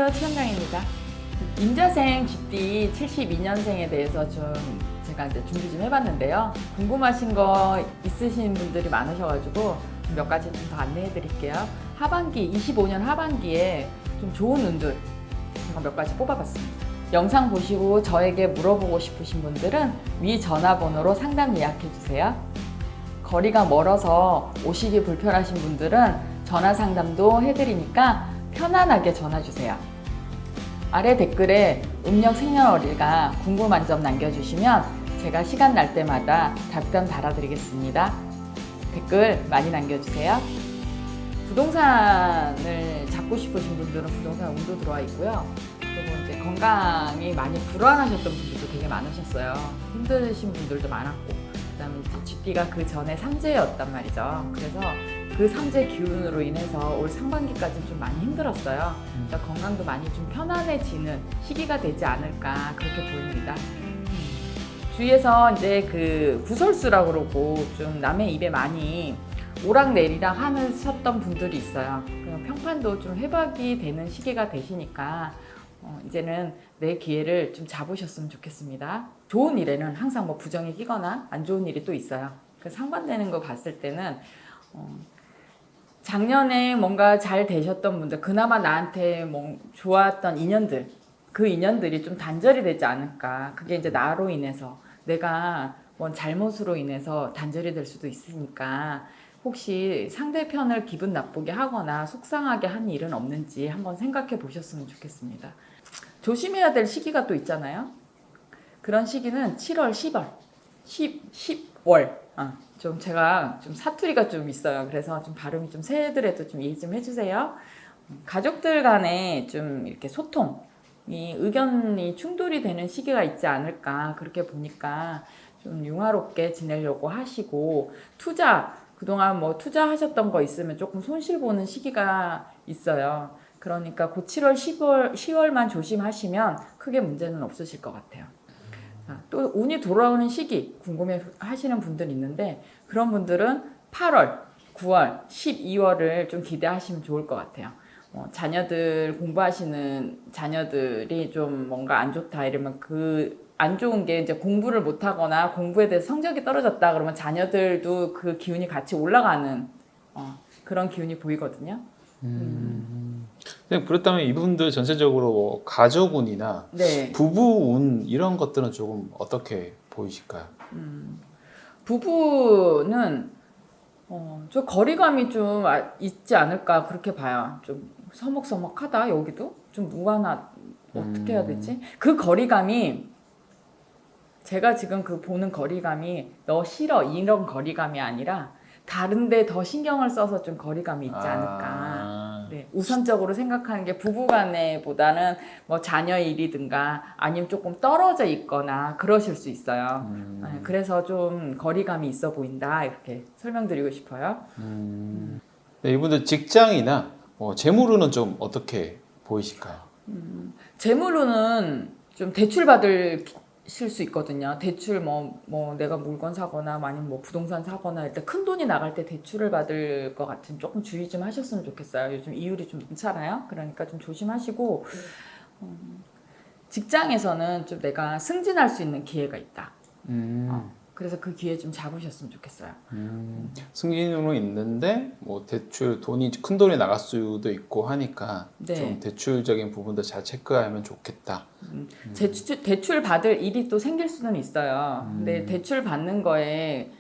안녕하세요. 최현정입니다. 임자생 GT 72년생에 대해서 좀 제가 이제 준비 좀 해봤는데요. 궁금하신 거 있으신 분들이 많으셔가지고 몇 가지 좀 더 안내해 드릴게요. 하반기, 25년 하반기에 좀 좋은 운들 제가 몇 가지 뽑아봤습니다. 영상 보시고 저에게 물어보고 싶으신 분들은 위 전화번호로 상담 예약해 주세요. 거리가 멀어서 오시기 불편하신 분들은 전화 상담도 해드리니까 편안하게 전화 주세요. 아래 댓글에 음력 생년월일과 궁금한 점 남겨주시면 제가 시간 날 때마다 답변 달아드리겠습니다. 댓글 많이 남겨주세요. 부동산을 잡고 싶으신 분들은 부동산 운도 들어와 있고요. 그리고 이제 건강이 많이 불안하셨던 분들도 되게 많으셨어요. 힘드신 분들도 많았고, 그다음에 GT가 그 전에 삼재였단 말이죠. 그래서 그 삼재 기운으로 인해서 올 상반기까지는 좀 많이 힘들었어요. 그러니까 건강도 많이 좀 편안해지는 시기가 되지 않을까 그렇게 보입니다. 주위에서 이제 그 구설수라고 그러고 좀 남의 입에 많이 오락내리락 하셨던 분들이 있어요. 평판도 좀 회복이 되는 시기가 되시니까 이제는 내 기회를 좀 잡으셨으면 좋겠습니다. 좋은 일에는 항상 뭐 부정이 끼거나 안 좋은 일이 또 있어요. 그 상반되는 거 봤을 때는 작년에 뭔가 잘 되셨던 분들, 그나마 나한테 뭐 좋았던 인연들, 그 인연들이 좀 단절이 되지 않을까. 그게 이제 나로 인해서, 내가 뭔 잘못으로 인해서 단절이 될 수도 있으니까 혹시 상대편을 기분 나쁘게 하거나 속상하게 한 일은 없는지 한번 생각해 보셨으면 좋겠습니다. 조심해야 될 시기가 또 있잖아요. 그런 시기는 7월, 10월, 10월. 좀 제가 좀 사투리가 좀 있어요. 그래서 좀 발음이 좀 세더라도 좀 이해 좀 해주세요. 가족들 간에 좀 이렇게 소통이, 의견이 충돌이 되는 시기가 있지 않을까 그렇게 보니까 좀 융화롭게 지내려고 하시고, 투자, 그동안 뭐 투자하셨던 거 있으면 조금 손실 보는 시기가 있어요. 그러니까 그 7월, 10월만 조심하시면 크게 문제는 없으실 것 같아요. 또 운이 돌아오는 시기 궁금해 하시는 분들 있는데, 그런 분들은 8월, 9월, 12월을 좀 기대하시면 좋을 것 같아요. 자녀들, 공부하시는 자녀들이 좀 뭔가 안 좋다 이러면, 그 안 좋은 게 이제 공부를 못 하거나 공부에 대해서 성적이 떨어졌다 그러면 자녀들도 그 기운이 같이 올라가는 그런 기운이 보이거든요. 그냥 그렇다면 이분들 전체적으로 뭐 가족운이나 네. 부부운 이런 것들은 조금 어떻게 보이실까요? 부부는 저 거리감이 좀 있지 않을까 그렇게 봐요. 좀 서먹서먹하다. 여기도 좀 무관하, 어떻게 해야 되지? 그 거리감이, 제가 지금 그 보는 거리감이 너 싫어 이런 거리감이 아니라 다른데 더 신경을 써서 좀 거리감이 있지 않을까. 네, 우선적으로 생각하는 게 부부간에보다는 뭐 자녀 일이든가 아니면 조금 떨어져 있거나 그러실 수 있어요. 네, 그래서 좀 거리감이 있어 보인다 이렇게 설명드리고 싶어요. 네, 이분들 직장이나 뭐 재물운은 좀 어떻게 보이실까요? 재물로는 좀 대출 받으실 수 있거든요. 대출 뭐 내가 물건 사거나 아니면 뭐 부동산 사거나 일단 큰 돈이 나갈 때 대출을 받을 것 같은, 조금 주의 좀 하셨으면 좋겠어요. 요즘 이율이 좀 많잖아요. 그러니까 좀 조심하시고, 직장에서는 좀 내가 승진할 수 있는 기회가 있다. 그래서 그 기회 좀 잡으셨으면 좋겠어요. 승진운은 있는데 뭐 대출 큰 돈이 나갈 수도 있고 하니까 네. 좀 대출적인 부분도 잘 체크하면 좋겠다. 대출 받을 일이 또 생길 수는 있어요. 근데 대출 받는 거에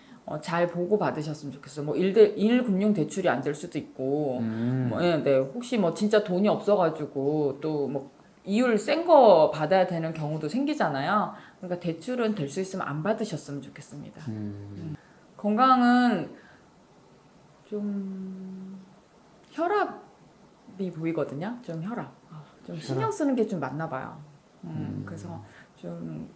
잘 보고 받으셨으면 좋겠어요. 뭐 일금융 대출이 안 될 수도 있고, 네, 혹시 뭐 진짜 돈이 없어가지고 또 뭐 이율 센 거 받아야 되는 경우도 생기잖아요. 그러니까 대출은 될 수 있으면 안 받으셨으면 좋겠습니다. 건강은 좀 혈압이 보이거든요. 좀 혈압. 좀 신경 쓰는 게 좀 많나 봐요. 그래서 좀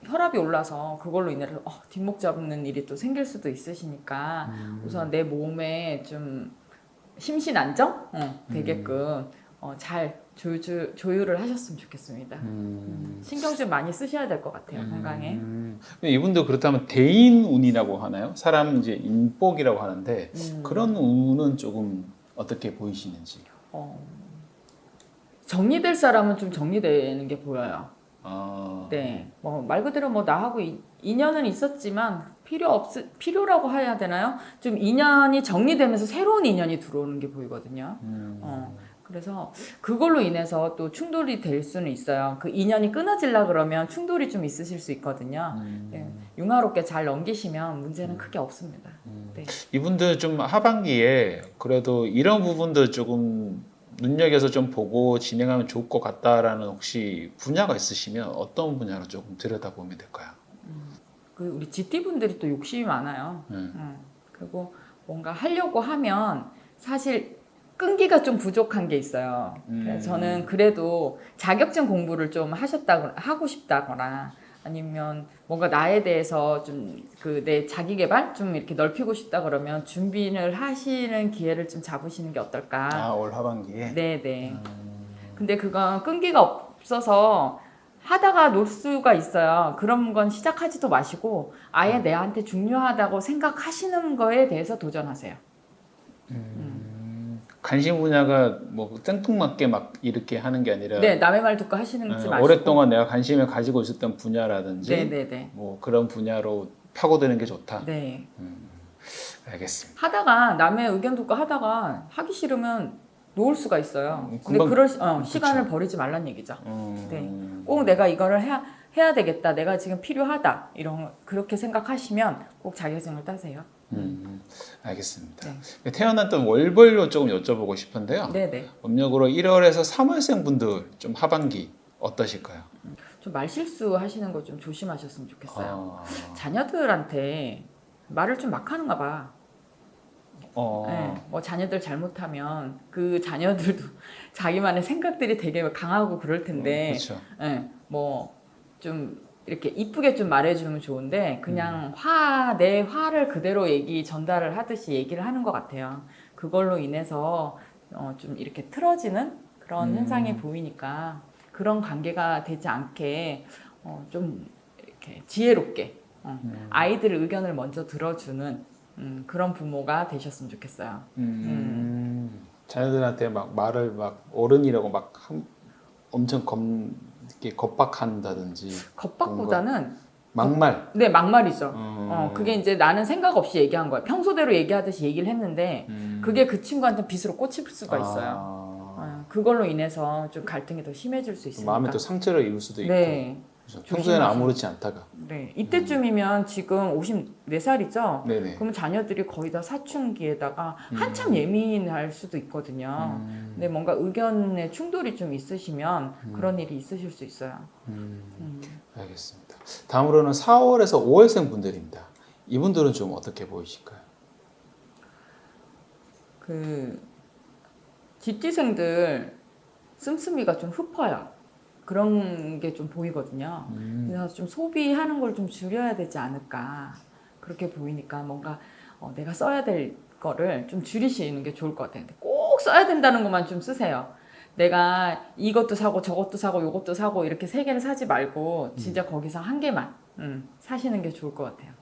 혈압이 올라서 그걸로 인해서 뒷목 잡는 일이 또 생길 수도 있으시니까 우선 내 몸에 좀 심신 안정 되게끔 잘 조율을 하셨으면 좋겠습니다. 신경 좀 많이 쓰셔야 될 것 같아요. 건강에. 이분도 그렇다면 대인운이라고 하나요? 사람 이제 인복이라고 하는데 그런 운은 조금 어떻게 보이시는지? 정리될 사람은 좀 정리되는 게 보여요. 아, 네, 뭐 말 그대로 뭐 나하고 인연은 있었지만 필요라고 해야 되나요? 좀 인연이 정리되면서 새로운 인연이 들어오는 게 보이거든요. 그래서 그걸로 인해서 또 충돌이 될 수는 있어요. 그 인연이 끊어질라 그러면 충돌이 좀 있으실 수 있거든요. 예, 융화롭게 잘 넘기시면 문제는 크게 없습니다. 네. 이분들 좀 하반기에 그래도 이런 부분들 조금 눈여겨서 좀 보고 진행하면 좋을 것 같다라는 혹시 분야가 있으시면 어떤 분야로 조금 들여다보면 될까요? 그 우리 GT 분들이 또 욕심이 많아요. 그리고 뭔가 하려고 하면 사실 끈기가 좀 부족한 게 있어요. 그래서 저는 그래도 자격증 공부를 좀 하고 싶다거나 아니면 뭔가 나에 대해서 좀 그 내 자기 개발 좀 이렇게 넓히고 싶다 그러면 준비를 하시는 기회를 좀 잡으시는 게 어떨까? 아, 올 하반기에? 네네. 근데 그건 끈기가 없어서 하다가 놓을 수가 있어요. 그런 건 시작하지도 마시고 아예 내한테 중요하다고 생각하시는 거에 대해서 도전하세요. 관심 분야가 뭐 땡뚱맞게 막 이렇게 하는 게 아니라 네, 남의 말 듣고 하시는지 마시고. 오랫동안 내가 관심을 가지고 있었던 분야라든지 네네네. 뭐 그런 분야로 파고드는 게 좋다. 네. 알겠습니다. 하다가 남의 의견 듣고 하다가 하기 싫으면 놓을 수가 있어요. 근데 금방- 그럴 시간을 버리지 말란 얘기죠. 네. 꼭 내가 이거를 해야 되겠다. 내가 지금 필요하다. 그렇게 생각하시면 꼭 자격증을 따세요. 알겠습니다. 네. 태어났던 월별로 조금 여쭤보고 싶은데요. 네네. 음력으로 1월에서 3월생 분들 좀 하반기 어떠실까요? 좀 말실수 하시는 거 좀 조심하셨으면 좋겠어요. 아, 자녀들한테 말을 좀 막 하는가 봐. 어, 네, 뭐 자녀들 잘못하면 그 자녀들도 자기만의 생각들이 되게 강하고 그럴 텐데, 그렇죠. 네, 뭐좀 이렇게 이쁘게 좀 말해주면 좋은데 그냥 내 화를 그대로 전달을 하듯이 얘기를 하는 것 같아요. 그걸로 인해서 좀 이렇게 틀어지는 그런 현상이 보이니까 그런 관계가 되지 않게 좀 이렇게 지혜롭게 아이들 의견을 먼저 들어주는 그런 부모가 되셨으면 좋겠어요. 자녀들한테 막 말을 막 어른이라고 막 엄청 이렇게 겁박한다든지 겁박보다는 막말. 네, 막말이죠. 그게 이제 나는 생각 없이 얘기한 거야. 평소대로 얘기하듯이 얘기를 했는데 그게 그 친구한테 빗으로 꽂힐 수가 있어요. 그걸로 인해서 좀 갈등이 더 심해질 수 있으니까. 마음에 또 상처를 입을 수도 있고. 네. 그렇죠. 평소에는 아무렇지 않다가. 네. 이때쯤이면 지금 54살이죠? 네네. 그러면 자녀들이 거의 다 사춘기에다가 한참 예민할 수도 있거든요. 근데 뭔가 의견의 충돌이 좀 있으시면 그런 일이 있으실 수 있어요. 알겠습니다. 다음으로는 4월에서 5월생 분들입니다. 이분들은 좀 어떻게 보이실까요? GT생들 씀씀이가 좀 흡어요. 그런 게 좀 보이거든요. 그래서 좀 소비하는 걸 좀 줄여야 되지 않을까. 그렇게 보이니까 뭔가 내가 써야 될 거를 좀 줄이시는 게 좋을 것 같아요. 근데 꼭 써야 된다는 것만 좀 쓰세요. 내가 이것도 사고 저것도 사고 요것도 사고 이렇게 세 개를 사지 말고 진짜 거기서 한 개만 사시는 게 좋을 것 같아요.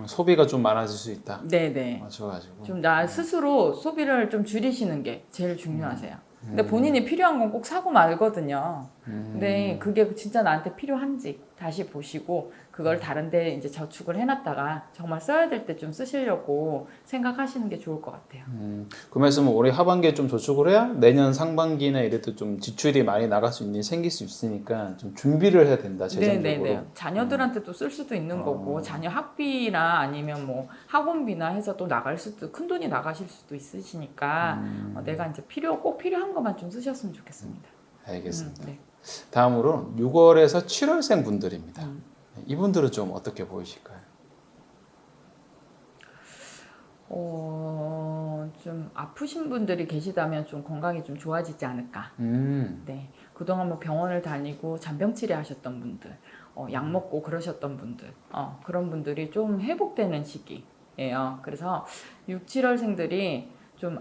소비가 좀 많아질 수 있다. 네네. 맞춰가지고. 좀 나 스스로 소비를 좀 줄이시는 게 제일 중요하세요. 근데 본인이 필요한 건 꼭 사고 말거든요. 근데 그게 진짜 나한테 필요한지 다시 보시고 그걸 다른 데 이제 저축을 해놨다가 정말 써야 될 때 좀 쓰시려고 생각하시는 게 좋을 것 같아요. 그 말씀은 올해 하반기에 좀 저축을 해야 내년 상반기나 이럴 때 좀 지출이 많이 나갈 수 있는 생길 수 있으니까 좀 준비를 해야 된다 재정적으로. 네네네. 자녀들한테 또 쓸 수도 있는 거고 자녀 학비나 아니면 뭐 학원비나 해서 또 큰 돈이 나가실 수도 있으시니까 내가 이제 꼭 필요한 것만 좀 쓰셨으면 좋겠습니다. 알겠습니다. 네. 다음으로 6월에서 7월생 분들입니다. 이분들은 좀 어떻게 보이실까요? 좀 아프신 분들이 계시다면 좀 건강이 좀 좋아지지 않을까. 네. 그동안 뭐 병원을 다니고 잔병 치료하셨던 분들, 약 먹고 그러셨던 분들, 그런 분들이 좀 회복되는 시기예요. 그래서 6, 7월생들이 좀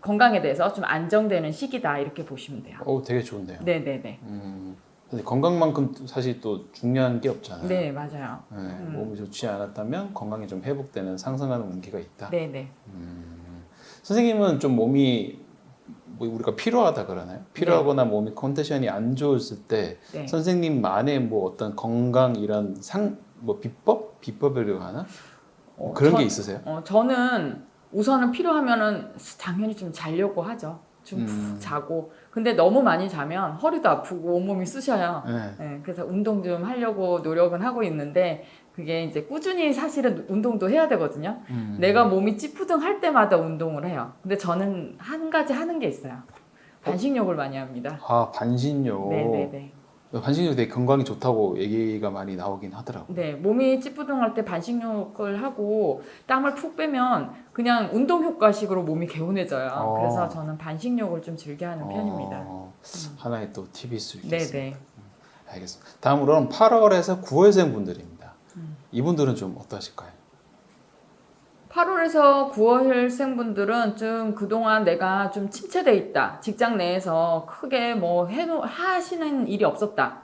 건강에 대해서 좀 안정되는 시기다 이렇게 보시면 돼요. 되게 좋은데요. 네네네. 사실 건강만큼 사실 또 중요한 게 없잖아요. 네, 맞아요. 네, 몸이 좋지 않았다면 건강이 좀 회복되는 상승하는 운기가 있다. 네네. 선생님은 좀 몸이 뭐 우리가 피로하다 그러나요? 피로하거나 몸이 컨디션이 안 좋았을 때 네. 선생님만의 뭐 어떤 건강 이런 뭐 비법이라고 하나? 그런 게 있으세요? 저는 우선은 필요하면은 당연히 좀 자려고 하죠. 좀 푹 자고. 근데 너무 많이 자면 허리도 아프고 온몸이 쑤셔요. 네. 네, 그래서 운동 좀 하려고 노력은 하고 있는데 그게 이제 꾸준히 사실은 운동도 해야 되거든요. 내가 몸이 찌푸둥할 때마다 운동을 해요. 근데 저는 한 가지 하는 게 있어요. 반식욕을 많이 합니다. 아, 반신욕. 네네네. 반신욕 되게 건강에 좋다고 얘기가 많이 나오긴 하더라고요. 네, 몸이 찌뿌둥할 때 반식욕을 하고 땀을 푹 빼면 그냥 운동 효과식으로 몸이 개운해져요. 그래서 저는 반식욕을 좀 즐겨하는 편입니다. 하나의 또 팁일 수 있겠습니다. 네네. 알겠습니다. 다음으로는 8월에서 9월생 분들입니다. 이분들은 좀 어떠실까요? 8월에서 9월생분들은 좀 그동안 내가 좀 침체돼 있다. 직장 내에서 크게 뭐 하시는 일이 없었다.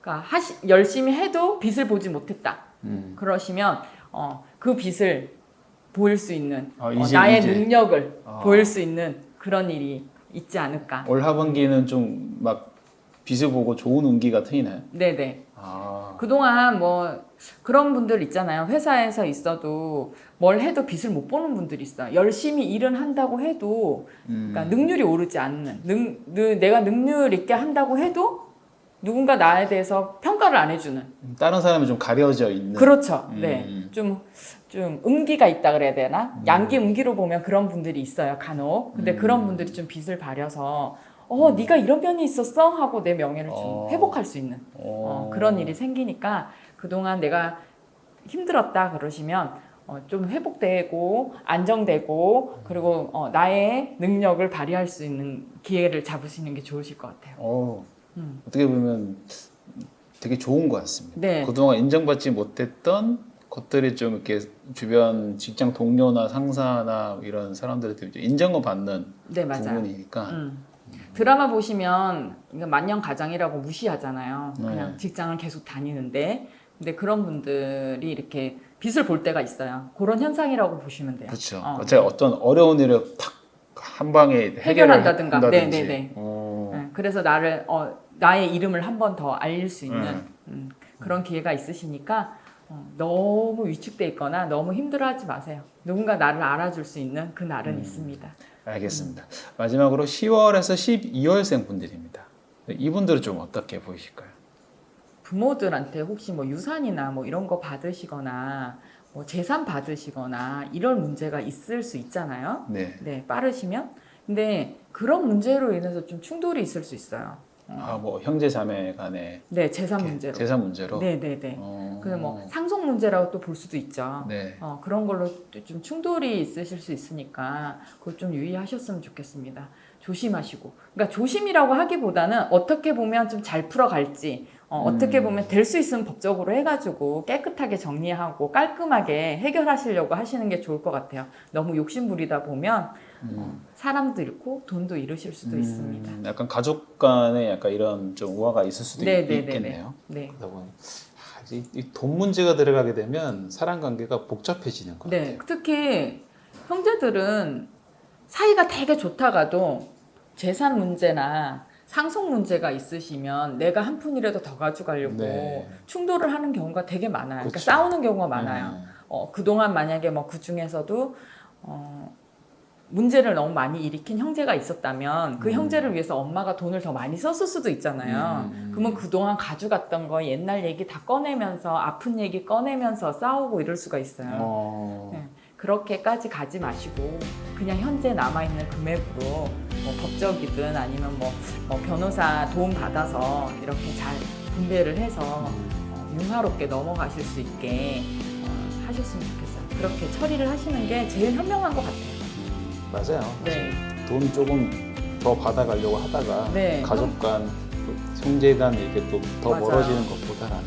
그러니까 열심히 해도 빛을 보지 못했다. 그러시면 그 빛을 보일 수 있는 나의 능력을 보일 수 있는 그런 일이 있지 않을까. 올 하반기는 좀 막 빛을 보고 좋은 운기가 트이나요? 네네. 그동안 뭐 그런 분들 있잖아요. 회사에서 있어도 뭘 해도 빛을 못 보는 분들이 있어요. 열심히 일은 한다고 해도 그러니까 능률이 오르지 않는 내가 능률 있게 한다고 해도 누군가 나에 대해서 평가를 안 해주는. 다른 사람은 좀 가려져 있는. 그렇죠. 네. 좀 음기가 있다 그래야 되나? 양기 음기로 보면 그런 분들이 있어요. 간혹. 근데 그런 분들이 좀 빛을 발여서 네가 이런 면이 있었어? 하고 내 명예를 좀 회복할 수 있는 그런 일이 생기니까 그동안 내가 힘들었다 그러시면 좀 회복되고 안정되고 그리고 나의 능력을 발휘할 수 있는 기회를 잡으시는 게 좋으실 것 같아요. 어떻게 보면 되게 좋은 것 같습니다. 네. 그동안 인정받지 못했던 것들이 좀 이렇게 주변 직장 동료나 상사나 이런 사람들한테 인정을 받는 네, 맞아요. 부분이니까 드라마 보시면 이거 만년 가장이라고 무시하잖아요. 그냥 직장을 계속 다니는데 근데 그런 분들이 이렇게 빛을 볼 때가 있어요. 그런 현상이라고 보시면 돼요. 그렇죠. 제가 어떤 어려운 일을 탁 한 방에 해결한다든가. 한다든지. 네, 그래서 나의 이름을 한 번 더 알릴 수 있는 그런 기회가 있으시니까 너무 위축돼 있거나 너무 힘들어하지 마세요. 누군가 나를 알아줄 수 있는 그 날은 있습니다. 알겠습니다. 마지막으로 10월에서 12월생 분들입니다. 이분들은 좀 어떻게 보이실까요? 부모들한테 혹시 뭐 유산이나 뭐 이런 거 받으시거나 뭐 재산 받으시거나 이런 문제가 있을 수 있잖아요. 네. 빠르시면. 근데 그런 문제로 인해서 좀 충돌이 있을 수 있어요. 뭐 형제 자매 간에 네, 재산 문제로. 재산 문제로. 네네네. 그래서 뭐 상속 문제라고 또 볼 수도 있죠. 네. 그런 걸로 좀 충돌이 있으실 수 있으니까 그걸 좀 유의하셨으면 좋겠습니다. 조심하시고. 그러니까 조심이라고 하기보다는 어떻게 보면 좀 잘 풀어갈지, 어떻게 보면 될 수 있으면 법적으로 해가지고 깨끗하게 정리하고 깔끔하게 해결하시려고 하시는 게 좋을 것 같아요. 너무 욕심부리다 보면 사람도 잃고 돈도 잃으실 수도 있습니다. 약간 가족 간에 약간 이런 좀 우화가 있을 수도 있겠네요. 네. 그러다 보니 이 돈 문제가 들어가게 되면 사람 관계가 복잡해지는 것 같아요. 네, 특히 형제들은 사이가 되게 좋다가도 재산 문제나 상속 문제가 있으시면 내가 한 푼이라도 더 가져가려고 충돌을 하는 경우가 되게 많아요. 그러니까 싸우는 경우가 많아요. 그동안 만약에 뭐 그 중에서도 문제를 너무 많이 일으킨 형제가 있었다면 그 형제를 위해서 엄마가 돈을 더 많이 썼을 수도 있잖아요. 그러면 그동안 가져갔던 거 옛날 얘기 다 꺼내면서 아픈 얘기 꺼내면서 싸우고 이럴 수가 있어요. 네. 그렇게까지 가지 마시고 그냥 현재 남아있는 금액으로 뭐 법적이든 아니면 뭐 변호사 도움 받아서 이렇게 잘 분배를 해서 융화롭게 넘어가실 수 있게 하셨으면 좋겠어요. 그렇게 처리를 하시는 게 제일 현명한 것 같아요. 맞아요. 네. 돈 조금 더 받아가려고 하다가 가족 간, 형제 간 이렇게 또 더 멀어지는 것보다는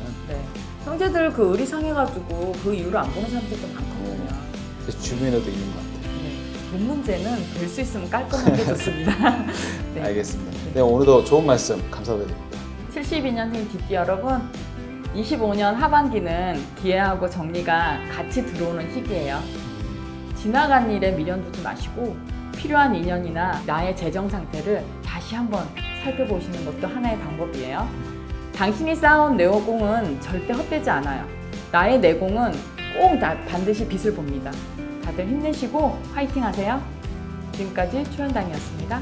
형제들 그 의리 상해가지고 그 이후로 안 보는 사람들도 많거든요. 주변에도 있는 것 같아요. 돈 문제는 될 수 있으면 깔끔하게 좋습니다. 네. 알겠습니다. 네, 오늘도 좋은 말씀 감사드립니다. 72년생 DT 여러분, 25년 하반기는 기회하고 정리가 같이 들어오는 시기예요. 지나간 일에 미련 두지 마시고 필요한 인연이나 나의 재정 상태를 다시 한번 살펴보시는 것도 하나의 방법이에요. 당신이 쌓아온 내공은 절대 헛되지 않아요. 나의 내공은 꼭 반드시 빛을 봅니다. 다들 힘내시고 화이팅 하세요. 지금까지 초연당이었습니다.